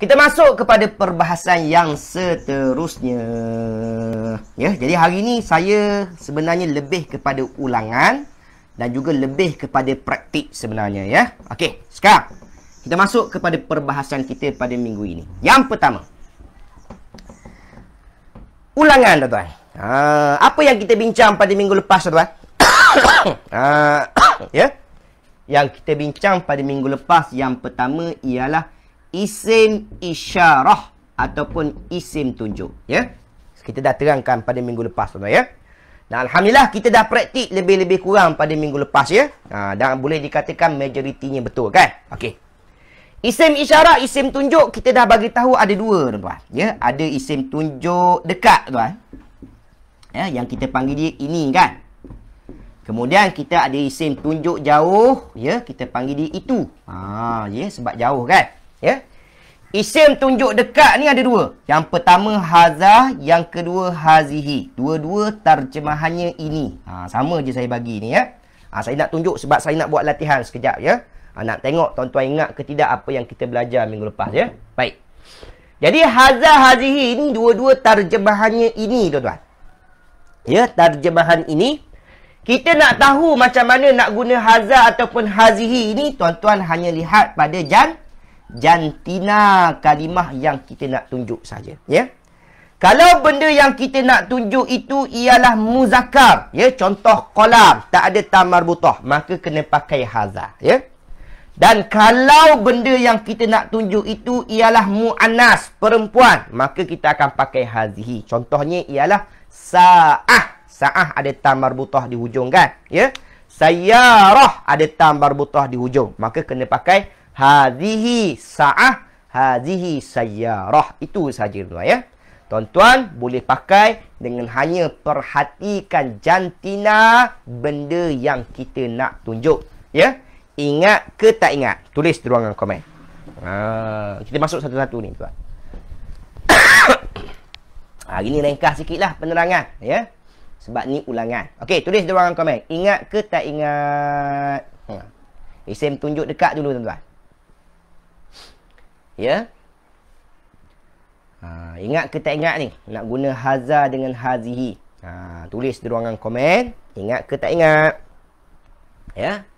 Kita masuk kepada perbahasan yang seterusnya. Ya, jadi hari ini saya sebenarnya lebih kepada ulangan dan juga lebih kepada praktik sebenarnya ya. Okey, sekarang kita masuk kepada perbahasan kita pada minggu ini. Yang pertama, ulangan tuan-tuan. Apa yang kita bincang pada minggu lepas tuan-tuan? Ya. Yang kita bincang pada minggu lepas yang pertama ialah isim isyarah ataupun isim tunjuk ya. Kita dah terangkan pada minggu lepas tuan-tuan ya. Dan alhamdulillah kita dah praktik lebih-lebih kurang pada minggu lepas ya. Dan boleh dikatakan majoritinya betul kan? Okey. Isim isyarah, isim tunjuk kita dah bagi tahu ada dua tuan-tuan ya. Ada isim tunjuk dekat tuan. Ya, yang kita panggil dia ini kan. Kemudian kita ada isim tunjuk jauh ya, kita panggil dia itu. Ya, sebab jauh kan? Ya. Isim tunjuk dekat ni ada dua. Yang pertama haza, yang kedua hazihi. Dua-dua terjemahannya ini. Sama je saya bagi ni ya. Saya nak tunjuk sebab saya nak buat latihan sekejap ya. Nak tengok tuan-tuan ingat ke tidak apa yang kita belajar minggu lepas ya. Baik. Jadi haza, hazihi ni dua-dua terjemahannya ini tuan-tuan. Ya, terjemahan ini. Kita nak tahu macam mana nak guna haza ataupun hazihi ini, tuan-tuan hanya lihat pada jantina kalimah yang kita nak tunjuk saja ya. Kalau benda yang kita nak tunjuk itu ialah muzakkar ya, contoh qalam, tak ada ta marbutah, maka kena pakai haza ya. Dan kalau benda yang kita nak tunjuk itu ialah muannas, perempuan, maka kita akan pakai hazihi. Contohnya ialah sa'ah. Sa'ah ada ta marbutah di hujung kan ya. Sayyarah ada ta marbutah di hujung, maka kena pakai hadhihi sa'ah, hadhihi sayyarah. Itu saja tuan ya. Tuan-tuan boleh pakai dengan hanya perhatikan jantina benda yang kita nak tunjuk ya. Ingat ke tak ingat? Tulis di ruangan komen. Kita masuk satu-satu ni tuan. Hari ni ringkas sikitlah penerangan ya. Sebab ni ulangan. Okey, tulis di ruangan komen. Ingat ke tak ingat? Isim tunjuk dekat dulu tuan-tuan. Ya. Ingat ke tak ingat ni? Nak guna haza dengan hazihi. Tulis di ruangan komen. Ingat ke tak ingat? Ya.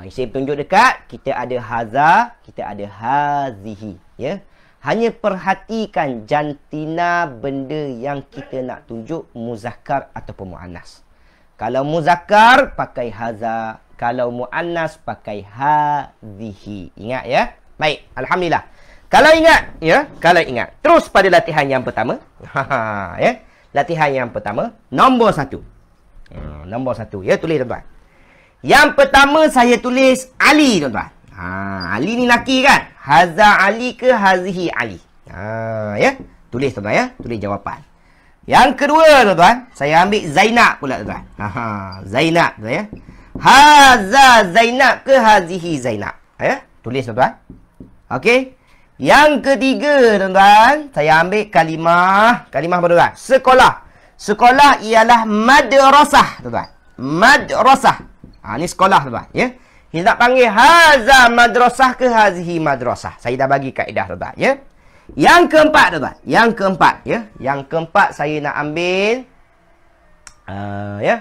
Isim tunjuk dekat, kita ada haza, kita ada hazihi. Ya. Hanya perhatikan jantina benda yang kita nak tunjuk, muzakkar ataupun muannas. Kalau muzakkar pakai haza, kalau muannas pakai hazihi. Ingat ya? Baik, alhamdulillah. Kalau ingat ya, kalau ingat. Terus pada latihan yang pertama. Ya. Latihan yang pertama, nombor 1. Nombor 1 ya, tulis tuan-tuan. Yang pertama saya tulis Ali tuan-tuan. Ali ni laki kan? Haza Ali ke hazihi Ali? Ya. Tulis tuan-tuan ya. Tulis jawapan. Yang kedua tuan-tuan, saya ambil Zainab pula tuan-tuan. Zainab tuan ya. Haza Zainab ke hazihi Zainab? Ya. Tulis tuan-tuan. Okey. Yang ketiga tuan-tuan, saya ambil kalimah. Kalimah apa tuan? Sekolah. Sekolah ialah madrasah tuan-tuan. Madrasah. Ni sekolah tuan-tuan ya. Kita nak panggil haza madrasah ke hazihi madrasah. Saya dah bagi kaedah tuan-tuan ya. Yang keempat tuan-tuan. Yang keempat ya. Yang keempat saya nak ambil ya.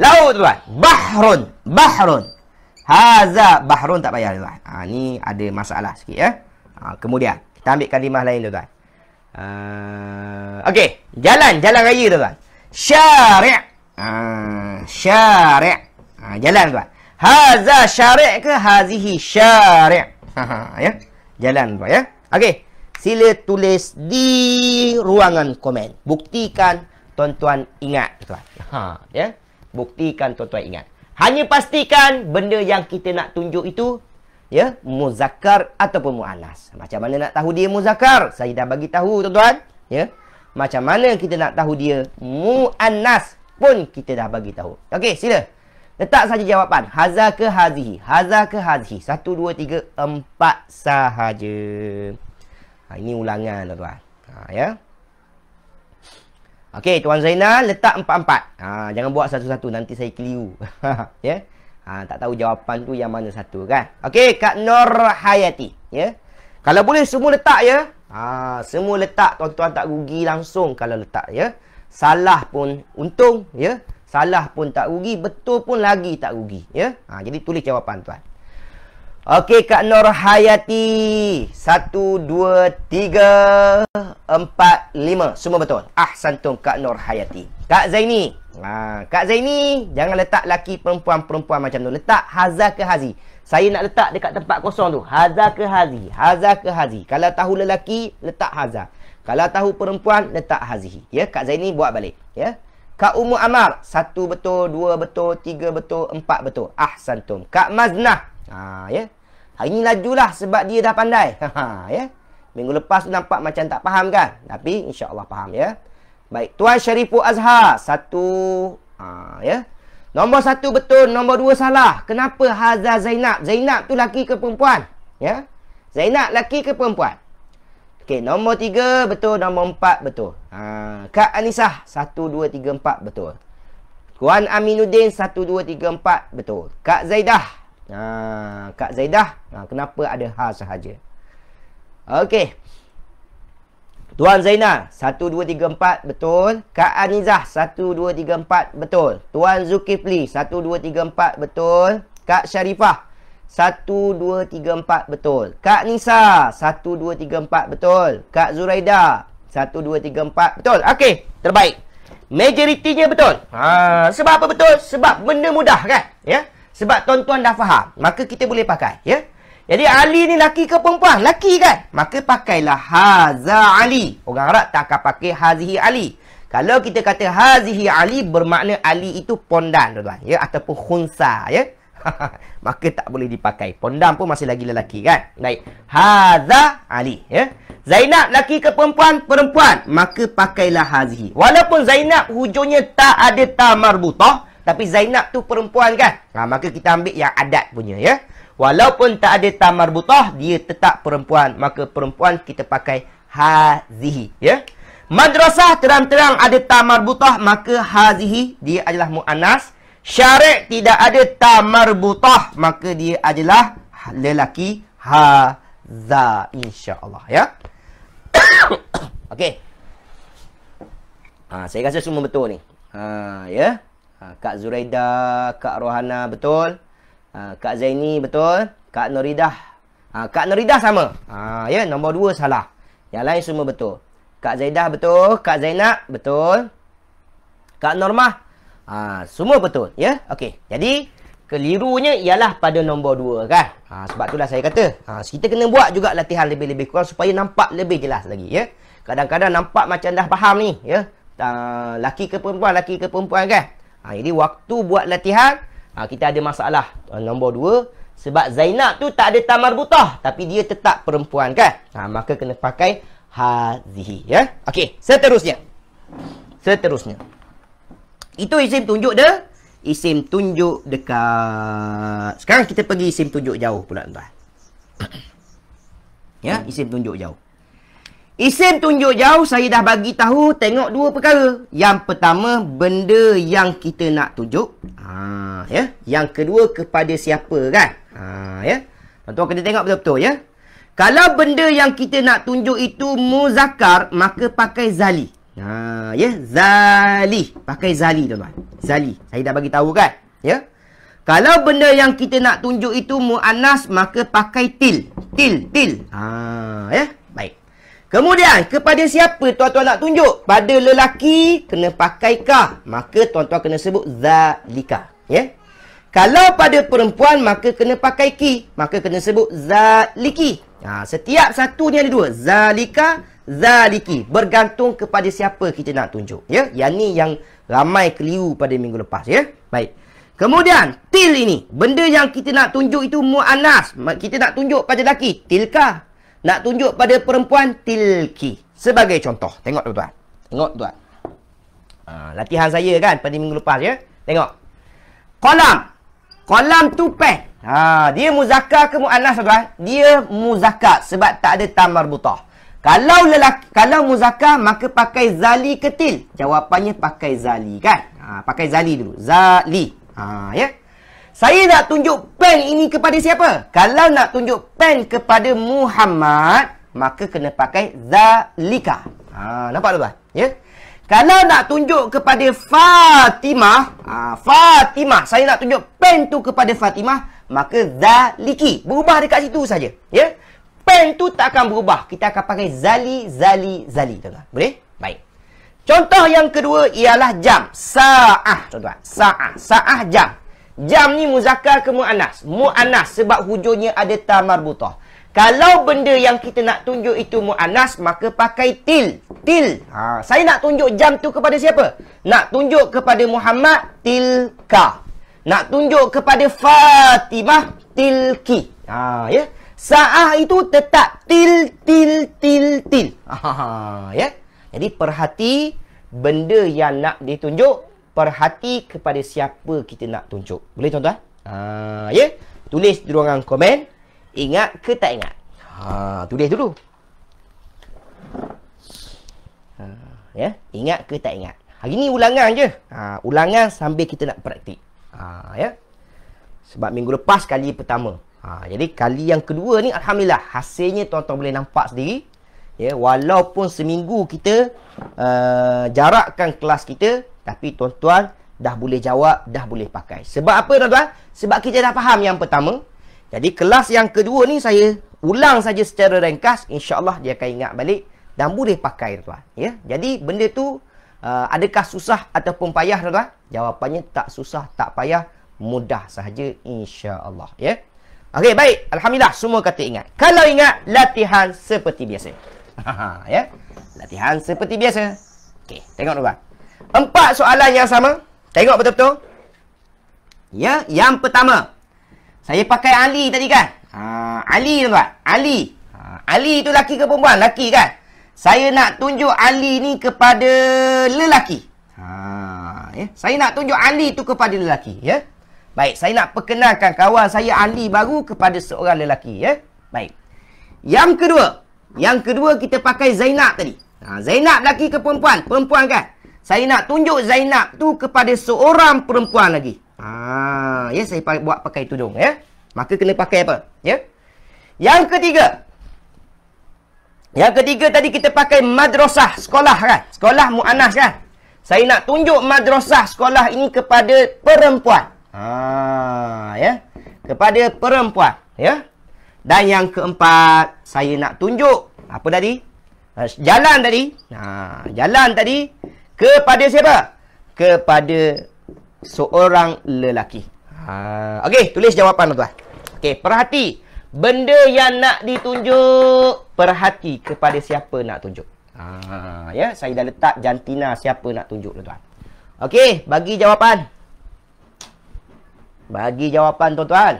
Laut tuan. Bahrun. Bahrun. Haza bahrun tak payah tuan. Ni ada masalah sikit ya. Kemudian kita ambil kalimah lain tuan. Okey, jalan raya tuan. Syari'. Syari'. Jalan tuan. Haza syari' ke hazihi syari'? Ya. Jalan tuan ya. Okey. Sila tulis di ruangan komen. Buktikan tuan-tuan ingat tuan. Ya. Buktikan tuan-tuan ingat. Hanya pastikan benda yang kita nak tunjuk itu ya, muzakkar ataupun muannas. Macam mana nak tahu dia muzakkar? Saya dah bagi tahu tuan-tuan, ya. Macam mana kita nak tahu dia muannas pun kita dah bagi tahu. Okey, sila. Letak saja jawapan. Haza ke hazihi? Haza ke hazihi? 1 2 3 4 sahaja. Ini ulangan tuan-tuan. Ya. Okey, Tuan Zainal letak 4 jangan buat satu-satu, nanti saya keliru. Ya. Tak tahu jawapan tu yang mana satu kan. Okey, Kak Nur Hayati, ya. Kalau boleh semua letak ya. Semua letak, tuan-tuan tak rugi langsung kalau letak ya. Salah pun untung ya. Salah pun tak rugi, betul pun lagi tak rugi ya. Jadi tulis jawapan tuan. Okey, Kak Nur Hayati. 1 2 3 4 5. Semua betul. Ahsantum Kak Nur Hayati. Kak Zaini. Kak Zaini, jangan letak laki perempuan macam tu. Letak haza ke hazi. Saya nak letak dekat tempat kosong tu. Haza ke hazi. Haza ke hazi. Kalau tahu lelaki, letak haza. Kalau tahu perempuan, letak hazihi. Ya, Kak Zaini buat balik. Ya. Kak Ummu Amar. 1 betul, 2 betul, 3 betul, 4 betul. Ahsantum. Kak Maznah. Ya. Hari ni lajulah sebab dia dah pandai. Ya. Minggu lepas tu nampak macam tak faham kan? Tapi insya-Allah faham ya. Baik, Tuan Syariful Azhar. 1 ya. Nombor 1 betul, nombor 2 salah. Kenapa haza Zainab? Zainab tu laki ke perempuan? Ya. Zainab laki ke perempuan? Okey, nombor 3 betul, nombor 4 betul. Kak Anisah 1 2 3 4 betul. Tuan Aminuddin 1 2 3 4 betul. Kak Zaidah. Kak Zaidah, kenapa ada ha sahaja? Okey. Tuan Zainal 1 2 3 4 betul. Kak Anizah 1 2 3 4 betul. Tuan Zulkifli 1 2 3 4 betul. Kak Syarifah 1 2 3 4 betul. Kak Nisa 1 2 3 4 betul. Kak Zuraida 1 2 3 4 betul. Okey, terbaik. Majoritinya betul. Sebab apa betul? Sebab benda mudah kan? Ya. Sebab tuan-tuan dah faham, maka kita boleh pakai, ya. Jadi Ali ni laki ke perempuan? Laki kan? Maka pakailah haza Ali. Orang Arab tak akan pakai hazihi Ali. Kalau kita kata hazihi Ali, bermakna Ali itu pondan, tuan-tuan, ya, ataupun khunsa, ya. Maka tak boleh dipakai. Pondan pun masih lagi lelaki kan? Baik. Haza Ali, ya. Zainab laki ke perempuan? Perempuan. Maka pakailah hazihi. Walaupun Zainab hujungnya tak ada ta marbutah, tapi Zainab tu perempuan kan? Maka kita ambil yang adat punya ya. Walaupun tak ada ta marbutah, dia tetap perempuan. Maka perempuan kita pakai hazihi ya. Madrasah terang-terang ada ta marbutah, maka hazihi dia adalah muannas. Syarek tidak ada ta marbutah, maka dia adalah lelaki haza, insya-Allah ya. Okey. Saya rasa semua betul ni. Ya. Kak Zuraida, Kak Rohana betul. Kak Zaini betul. Kak Nuridah. Kak Nuridah sama. Ya, nombor 2 salah. Yang lain semua betul. Kak Zaidah betul. Kak Zainab betul. Kak Normah. Semua betul. Ya, okey. Jadi, kelirunya ialah pada nombor 2 kan. Sebab itulah saya kata. Kita kena buat juga latihan lebih-lebih kurang supaya nampak lebih jelas lagi. Ya. Kadang-kadang nampak macam dah faham ni. Ya. Laki ke perempuan kan. Jadi waktu buat latihan, kita ada masalah. Nombor 2, sebab Zainab tu tak ada ta marbutah, tapi dia tetap perempuan kan. Maka kena pakai hazihi ya. Okey, seterusnya. Itu isim tunjuk isim tunjuk dekat. Sekarang kita pergi isim tunjuk jauh pula tuan. Ya, isim tunjuk jauh. Isim tunjuk jauh saya dah bagi tahu, tengok 2 perkara. Yang pertama, benda yang kita nak tunjuk. Ya. Yang kedua, kepada siapa kan? Ya. Tuan-tuan kena tengok betul-betul ya. Kalau benda yang kita nak tunjuk itu muzakkar, maka pakai zali. Ya, zali. Pakai zali tuan-tuan. Zali. Saya dah bagi tahu kan? Ya. Kalau benda yang kita nak tunjuk itu muannas, maka pakai til. Til. Ya. Baik. Kemudian, kepada siapa tuan-tuan nak tunjuk? Pada lelaki, kena pakai ka. Maka tuan-tuan kena sebut zalika. Ya? Kalau pada perempuan, maka kena pakai ki. Maka kena sebut zaliki. Setiap satu ni ada 2. Zalika, zaliki. Bergantung kepada siapa kita nak tunjuk. Ya? Yang ni yang ramai keliru pada minggu lepas. Ya? Baik. Kemudian, til ini. Benda yang kita nak tunjuk itu mu'annas. Kita nak tunjuk pada lelaki. Tilka. Nak tunjuk pada perempuan, tilki. Sebagai contoh. Tengok tuan-tuan. Latihan saya kan pada minggu lepas ya. Tengok. Qalam tu pen. Dia muzakkar ke muannas tuan? Dia muzakkar sebab tak ada ta marbutah. Kalau muzakkar maka pakai zali ke til? Jawapannya pakai zali kan? Pakai zali dulu. Zali. Ya. Saya nak tunjuk pen ini kepada siapa? Kalau nak tunjuk pen kepada Muhammad, maka kena pakai zalika. Nampak tuan? Ya. Kalau nak tunjuk kepada Fatimah, Fatimah, saya nak tunjuk pen tu kepada Fatimah, maka zaliki. Berubah dekat situ saja. Ya. Pen tu tak akan berubah. Kita akan pakai zali, tuan-tuan. Boleh? Baik. Contoh yang kedua ialah jam. Sa'ah, tuan-tuan. Sa'ah jam. Jam ni muzakkar ke muannas? Muannas sebab hujungnya ada ta marbutah. Kalau benda yang kita nak tunjuk itu muannas, maka pakai til. Saya nak tunjuk jam tu kepada siapa? Nak tunjuk kepada Muhammad, tilka. Nak tunjuk kepada Fatimah, tilki. Ya. Sa'ah itu tetap til. Ya. Jadi perhati benda yang nak ditunjuk. Perhati kepada siapa kita nak tunjuk. Boleh tuan-tuan? Ya. Tulis di ruangan komen. Ingat ke tak ingat? Tulis dulu. Ya. Ingat ke tak ingat? Hari ni ulangan je. Ulangan sambil kita nak praktik. Ya. Sebab minggu lepas kali pertama. Jadi kali yang kedua ni alhamdulillah hasilnya tuan-tuan boleh nampak sendiri. Ya, walaupun seminggu kita jarakkan kelas kita, tapi tuan-tuan dah boleh jawab, dah boleh pakai. Sebab apa tuan-tuan? Sebab kita dah faham yang pertama. Jadi kelas yang kedua ni saya ulang saja secara ringkas, insya-Allah dia akan ingat balik dan boleh pakai tuan-tuan. Ya. Jadi benda tu adakah susah ataupun payah tuan-tuan? Jawapannya tak susah, tak payah, mudah sahaja insya-Allah, ya. Okey, baik. Alhamdulillah semua kata ingat. Kalau ingat, latihan seperti biasa. Ya. Latihan seperti biasa. Okey, tengok tuan-tuan. 4 soalan yang sama. Tengok betul-betul. Ya, yang pertama. Saya pakai Ali tadi kan? Ali tuan-tuan. Ali. Ali tu laki ke perempuan? Laki kan? Saya nak tunjuk Ali ni kepada lelaki. Ya. Saya nak tunjuk Ali tu kepada lelaki. Ya. Baik, saya nak perkenalkan kawan saya Ali baru kepada seorang lelaki. Ya. Baik. Yang kedua kita pakai Zainab tadi. Zainab laki ke perempuan? Perempuan kan? Saya nak tunjuk Zainab tu kepada seorang perempuan lagi. Ya, saya buat pakai tudung, ya. Maka kena pakai apa? Ya. Yang ketiga tadi kita pakai madrasah, sekolah kan? Sekolah muannas kan? Saya nak tunjuk madrasah sekolah ini kepada perempuan. Ya. Kepada perempuan, ya. Dan yang keempat, saya nak tunjuk apa tadi? Jalan tadi. Jalan tadi kepada siapa? Kepada seorang lelaki. Okey, tulis jawapan tuan-tuan. Okey, perhati. Benda yang nak ditunjuk, perhati kepada siapa nak tunjuk. Ya, saya dah letak jantina siapa nak tunjuk tuan-tuan. Okey, bagi jawapan. Bagi jawapan tuan-tuan.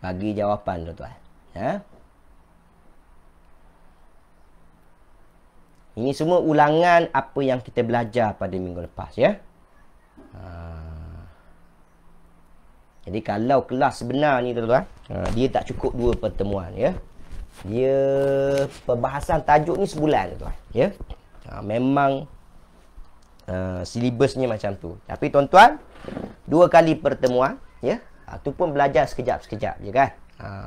Bagi jawapan tuan-tuan. Ya. Ini semua ulangan apa yang kita belajar pada minggu lepas, ya. Jadi kalau kelas sebenar ni tuan-tuan, dia tak cukup 2 pertemuan, ya. Dia perbahasan tajuk ni sebulan tuan-tuan, ya. Memang silibusnya macam tu. Tapi tuan-tuan, 2 kali pertemuan, ya. Itu pun belajar sekejap-sekejap je kan.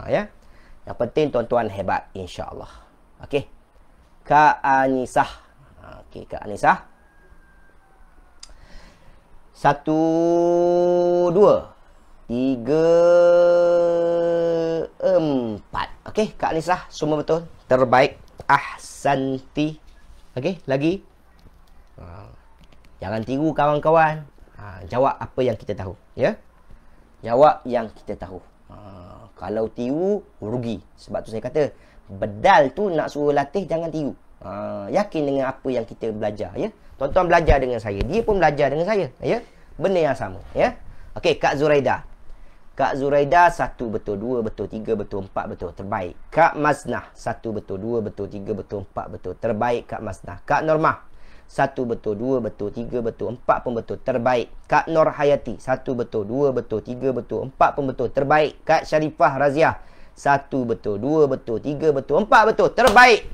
Ya. Yang penting tuan-tuan hebat insya-Allah. Okey. Kak Anisah. Okey, Kak Anisah. 1 2 3 4. Okey, Kak Anisah semua betul. Terbaik. Ahsanti. Okey, lagi. Jangan tiru kawan-kawan. Jawab apa yang kita tahu, ya. Jawab yang kita tahu. Kalau tiru, rugi. Sebab tu saya kata, bedal tu nak suruh latih, jangan tiru. Yakin dengan apa yang kita belajar, ya. Tuan-tuan belajar dengan saya, dia pun belajar dengan saya, ya. Benda yang sama, ya. Okey, Kak Zuraida. Kak Zuraida 1 betul, 2 betul, 3 betul, 4 betul, terbaik. Kak Maznah 1 betul, 2 betul, 3 betul, 4 betul, terbaik Kak Maznah. Kak Normah 1 betul, 2 betul, 3 betul, 4 pun betul, terbaik. Kak Nur Hayati 1 betul, 2 betul, 3 betul, 4 pun betul, terbaik. Kak Syarifah Raziah 1 betul, 2 betul, 3 betul, 4 betul, terbaik.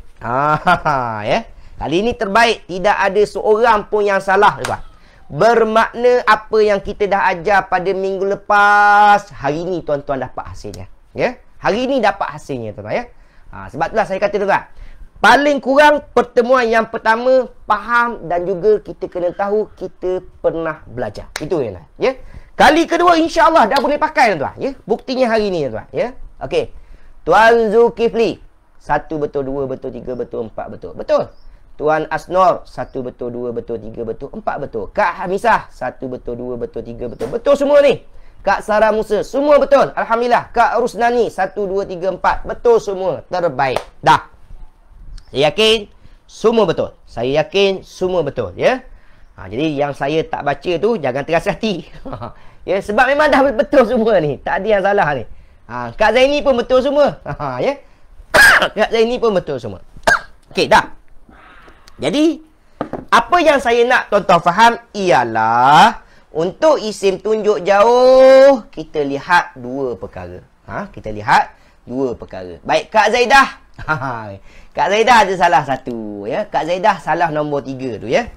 Ya. Kali ini terbaik, tidak ada seorang pun yang salah, tuan. Bermakna apa yang kita dah ajar pada minggu lepas, hari ni tuan-tuan dapat hasilnya. Ya? Hari ni dapat hasilnya tuan-tuan ya. Sebab itulah saya kata tuan-tuan, paling kurang pertemuan yang pertama faham dan juga kita kena tahu kita pernah belajar. Itu yang ya. Kali kedua insya-Allah dah boleh pakai tuan-tuan ya. Buktinya hari ni tuan-tuan ya. Okey. Tuan Zulkifli 1 betul, 2 betul, 3 betul, 4 betul. Betul. Tuan Asnor 1 betul, 2 betul, 3 betul, 4 betul. Kak Hamisah 1 betul, 2 betul, 3 betul. Betul semua ni. Kak Sarah Musa semua betul. Alhamdulillah. Kak Rusnani 1 2 3 4 betul semua. Terbaik. Dah. Saya yakin semua betul. Saya yakin semua betul ya. Jadi yang saya tak baca tu jangan terasa hati. Ya, sebab memang dah betul semua ni. Tak ada yang salah ni. Kak Zaini pun betul semua. Ya. Kak Zaini pun betul semua. Okey, dah. Jadi, apa yang saya nak tuan-tuan faham ialah untuk isim tunjuk jauh, kita lihat dua perkara. Kita lihat dua perkara. Baik, Kak Zaidah. Kak Zaidah ada salah satu. Ya. Kak Zaidah salah nombor 3 tu ya.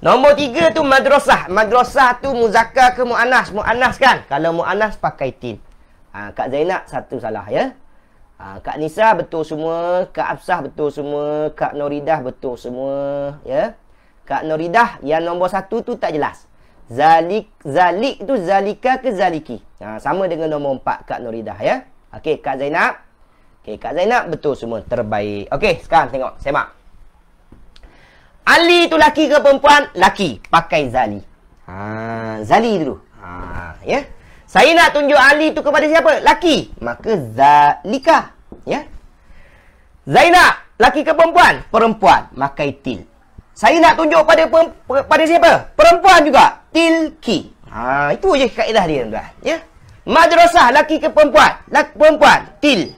Nombor 3 tu madrasah. Madrasah tu muzakkar ke mu'annas? Mu'annas kan? Kalau mu'annas pakai tin. Kak Zainab satu salah ya. Kak Nisa betul semua, Kak Absah betul semua, Kak Noridah betul semua ya. Kak Noridah yang nombor 1 tu tak jelas. Zalik tu zalika ke zaliki? Sama dengan nombor 4 Kak Noridah ya. Okey, Kak Zainab. Okey, Kak Zainab betul semua, terbaik. Okey, sekarang tengok, semak. Ali tu laki ke perempuan? Laki, pakai zali. Zali dulu. Ya. Saya nak tunjuk Ali tu kepada siapa? Laki. Maka zalika. Ya. Zainab, laki ke perempuan? Perempuan. Maka til. Saya nak tunjuk pada siapa? Perempuan juga. Tilki. Itu je kaedah dia tuan. Ya. Madrasah, laki ke perempuan? Perempuan. Til.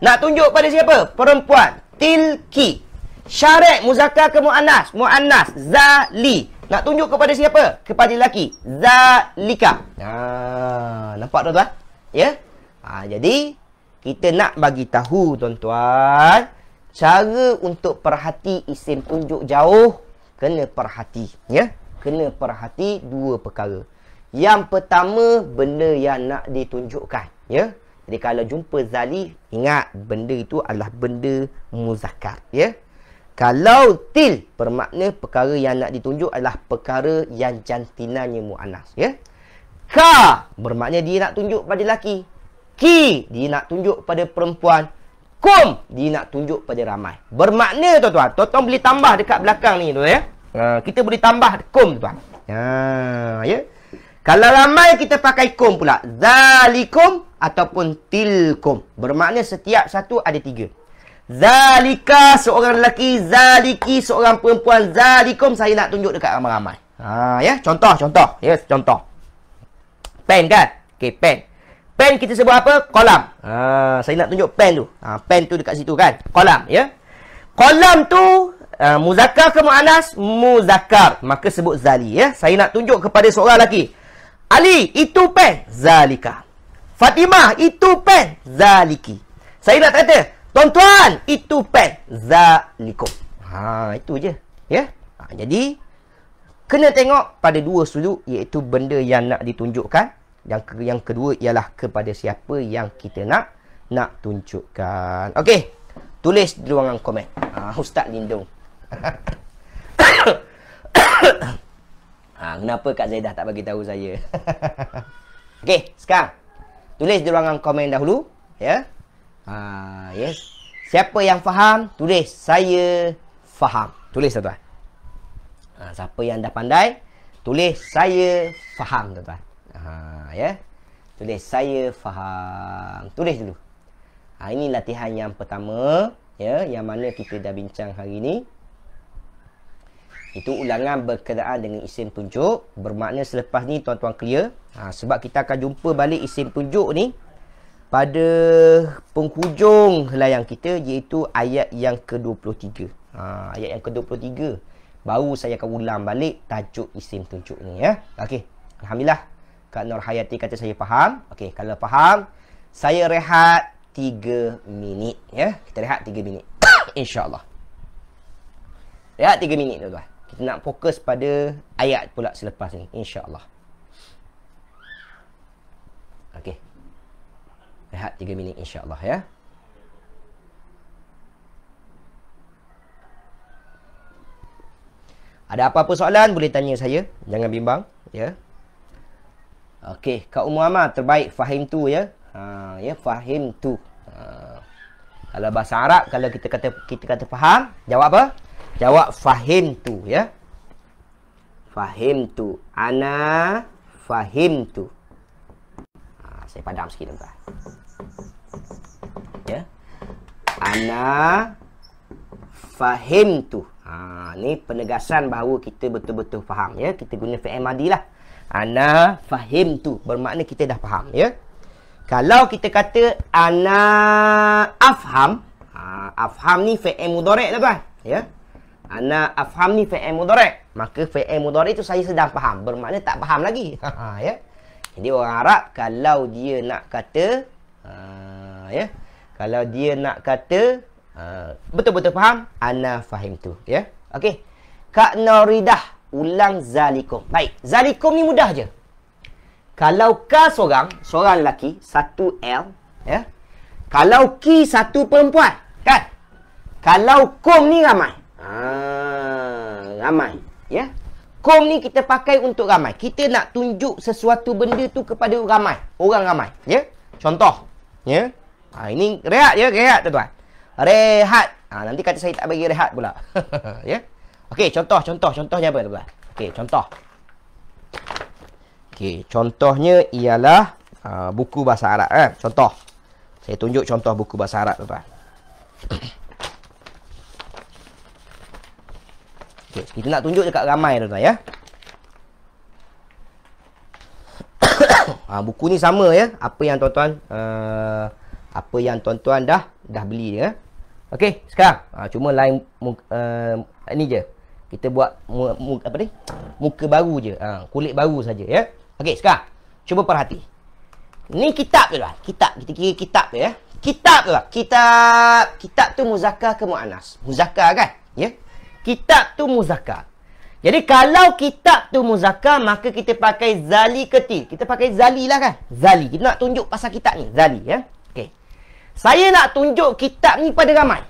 Nak tunjuk pada siapa? Perempuan. Tilki. Syarik, muzakkar ke mu'annas? Mu'annas. Zali. Nak tunjuk kepada siapa? Kepada lelaki. Zalika. Nampak tuan-tuan? Ya? Jadi, kita nak bagi tahu tuan-tuan, cara untuk perhati isim tunjuk jauh, kena perhati. Ya? Kena perhati dua perkara. Yang pertama, benda yang nak ditunjukkan. Ya? Jadi, kalau jumpa zali, ingat, benda itu adalah benda muzakkar. Ya? Kalau til, bermakna perkara yang nak ditunjuk adalah perkara yang jantinanya mu'annas. Ya? Ka, bermakna dia nak tunjuk pada lelaki. Ki, dia nak tunjuk pada perempuan. Kum, dia nak tunjuk pada ramai. Bermakna tuan-tuan, tuan-tuan boleh tambah dekat belakang ni tu ya. Kita boleh tambah kum tuan. Ya. Kalau ramai kita pakai kum pula. Zalikum ataupun tilkum. Bermakna setiap satu ada 3. Zalika seorang lelaki, zaliki seorang perempuan, zalikum saya nak tunjuk dekat ramai-ramai. Ya, contoh. Ya, contoh. Pen kan? Okey, pen. Pen kita sebut apa? Kolam. Saya nak tunjuk pen tu. Pen tu dekat situ kan? Kolam, ya. Kolam tu muzakkar ke mu'annas? Muzakkar. Maka sebut zali, ya. Saya nak tunjuk kepada seorang lelaki. Ali, itu pen, zalika. Fatimah, itu pen, zaliki. Saya nak kata, tuan-tuan, itu pen, zalikum. Itu je. Ya. Jadi, kena tengok pada dua sudut, iaitu benda yang nak ditunjukkan. Yang kedua ialah kepada siapa yang kita nak tunjukkan. Okey. Tulis di ruangan komen. Ustaz lindung. Kenapa Kak Zaidah tak bagi tahu saya? Okey, sekarang tulis di ruangan komen dahulu, ya. Yes. Siapa yang faham, tulis saya faham. Tulis tuan-tuan. Siapa yang dah pandai, tulis saya faham tuan-tuan. Ya. Tulis saya faham. Tulis dulu. Ini latihan yang pertama, ya, yang mana kita dah bincang hari ini. Itu ulangan berkenaan dengan isim tunjuk. Bermakna selepas ni tuan-tuan clear. Sebab kita akan jumpa balik isim tunjuk ni pada penghujung helaian kita, iaitu ayat yang ke-23. Ayat yang ke-23 baru saya akan ulang balik tajuk isim tunjuk ni, ya. Okey. Alhamdulillah Kak Nur Hayati kata saya faham. Okey, kalau faham, saya rehat 3 minit, ya. Kita rehat 3 minit. InsyaAllah. Rehat 3 minit tuan-tuan. Kita nak fokus pada ayat pula selepas ni, insya-Allah. Okey. Rehat 3 minit insya-Allah ya. Ada apa-apa soalan boleh tanya saya, jangan bimbang ya. Okey, Kak Ummu Amar terbaik fahim tu ya. Ya, fahim tu. Kalau bahasa Arab, kalau kita kata faham, jawab apa? Jawab fahim tu ya. Fahim tu. Ana fahim tu. Saya padam sikit tuan. Ya. Ana fahim tu. Ni penegasan bahawa kita betul-betul faham ya. Kita guna fi'il madi lah. Ana fahim tu bermakna kita dah faham ya. Kalau kita kata ana afham, afham ni fi'il mudhari' tuan ya. Ana afham ni fi'il mudhari', maka fi'il mudhari' tu saya sedang faham, bermakna tak faham lagi. Ya. Jadi orang Arab kalau dia nak kata ya, kalau dia nak kata betul-betul faham, ana fahim tu ya. Okey. Kak Noridah ulang zalikum. Baik, zalikum ni mudah je. Kalau ka seorang lelaki, satu L ya. Kalau ki satu perempuan, kan? Kalau kum ni ramai. Ramai ya. Kum ni kita pakai untuk ramai. Kita nak tunjuk sesuatu benda tu kepada ramai, orang ramai ya. Contoh ya. Ini rehat ya, rehat tuan-tuan. Rehat. Nanti kata saya tak bagi rehat pula. Ya. Okey, contohnya apa tuan-tuan? Okey, contoh. Okey, contohnya ialah buku bahasa Arab kan. Contoh. Saya tunjuk contoh buku bahasa Arab tuan-tuan. Okey, kita nak tunjuk dekat ramai tuan-tuan ya. Buku ni sama ya. Apa yang tuan-tuan dah beli ya. Okey, sekarang cuma lain ni je. Kita buat muka baru je. Kulit baru saja ya. Okey, sekarang cuba perhati. Ni kitab tu lah. Kitab, kita kira kitab tu ya. Kitab tu lah. Kitab tu muzakkar ke muannas? Muzakkar kan? Ya. Kitab tu muzakkar. Jadi kalau kitab tu muzakkar, maka kita pakai zali ketil. Kita pakai zali lah kan? Zali. Kita nak tunjuk pasal kitab ni, zali ya. Okey. Saya nak tunjuk kitab ni pada ramai.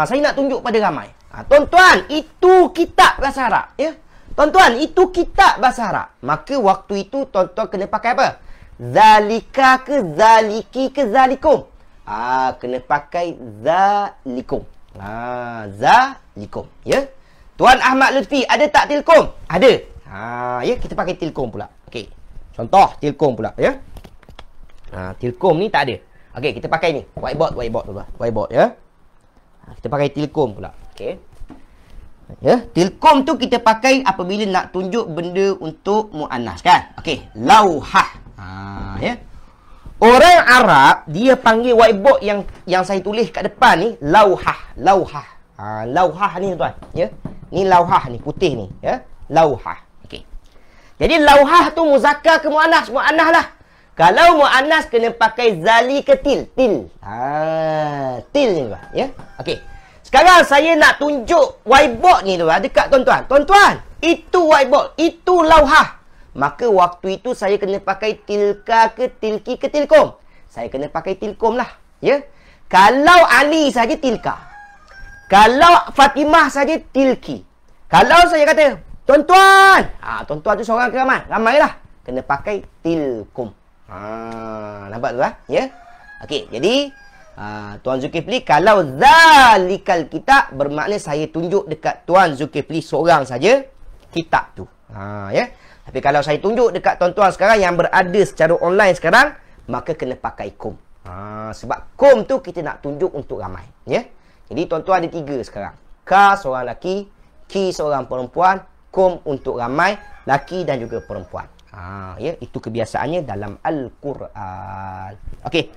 Saya nak tunjuk pada ramai. Tuan-tuan, itu kitab bahasa Arab ya. Tuan-tuan, itu kitab bahasa Arab. Maka waktu itu tuan-tuan kena pakai apa? Zalika ke zaliki ke zalikum. Kena pakai zalikum. Zalikum ya. Tuan Ahmad Lutfi, ada tak tilkum? Ada. Ya, kita pakai tilkum pula. Okey. Contoh tilkum pula ya. Tilkum ni tak ada. Okey, kita pakai ni. Whiteboard ya. Kita pakai tilkum pula. Okey. Ya, tilkum tu kita pakai apabila nak tunjuk benda untuk muannas kan. Okey, lauhah. Ya. Orang Arab dia panggil whiteboard yang saya tulis kat depan ni lauhah. Lauhah ni tuan, ya. Ni lauhah ni putih ni, ya. Lauhah. Okey. Jadi lauhah tu muzakkar ke muannas? Muannas lah. Kalau muannas kena pakai zali ke til? Til. Til ni tuan, ya. Okey. Sekarang saya nak tunjuk whiteboard ni tuan dekat tuan-tuan. Tuan-tuan, itu whiteboard, itu lauhah. Maka waktu itu saya kena pakai tilka ke tilki ke tilkum. Saya kena pakai tilkum lah, ya. Kalau Ali saja tilka. Kalau Fatimah saja tilki. Kalau saya kata, tuan-tuan. Tuan-tuan tu seorang ke ramai? Ramai lah. Kena pakai tilkum. Nampak tu lah? Ya? Okey, jadi Tuan Zulkifli, kalau zalikal kitab, bermakna saya tunjuk dekat Tuan Zulkifli seorang saja kitab tu. Ya? Tapi kalau saya tunjuk dekat tuan-tuan sekarang yang berada secara online sekarang, maka kena pakai kum. Sebab kum tu kita nak tunjuk untuk ramai. Ya? Jadi tuan-tuan ada 3 sekarang. Ka seorang lelaki, ki seorang perempuan, kum untuk ramai, laki dan juga perempuan. Ya, itu kebiasaannya dalam Al-Quran. Okey.